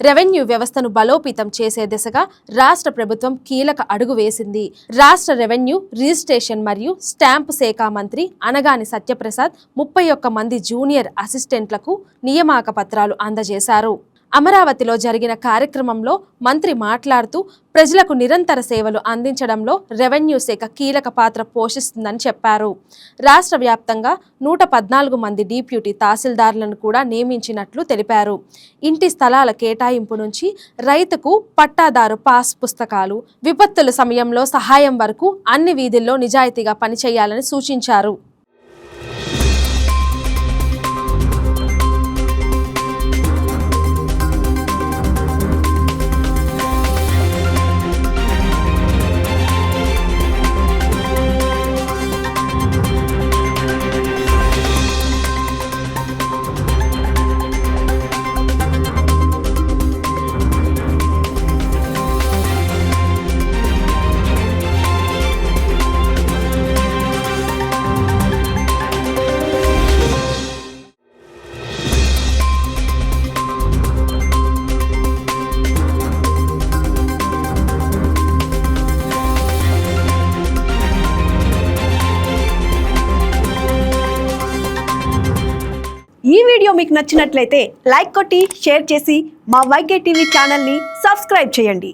Revenue వ్యవస్థను బలోపేతం చేసే దిశగా రాష్ట్ర ప్రభుత్వం కీలక అడుగు వేసింది. రాష్ట్ర రెవెన్యూ, రిజిస్ట్రేషన్ మరియు స్టాంపు శాఖ మంత్రి అనగాని సత్యప్రసాద్ 31 మంది జూనియర్ అసిస్టెంట్లకు నియామక పత్రాలు అందజేశారు. అమరావతిలో జరిగిన కార్యక్రమంలో మంత్రి మాట్లాడుతూ ప్రజలకు నిరంతర సేవలు అందించడంలో రెవెన్యూ శాఖ కీలక పాత్ర పోషిస్తుందని చెప్పారు. రాష్ట్ర వ్యాప్తంగా 114 మంది డిప్యూటీ తహసీల్దార్లను కూడా నియమించినట్లు తెలిపారు. ఇంటి స్థలాల కేటాయింపు నుంచి రైతుకు పట్టాదారు పాస్ పుస్తకాలు, విపత్తుల సమయంలో సహాయం వరకు అన్ని వీధుల్లో నిజాయితీగా పనిచేయాలని సూచించారు. ఈ వీడియో మీకు నచ్చినట్లయితే లైక్ కొట్టి షేర్ చేసి మా వైకే టీవీ ఛానల్ని సబ్స్క్రైబ్ చేయండి.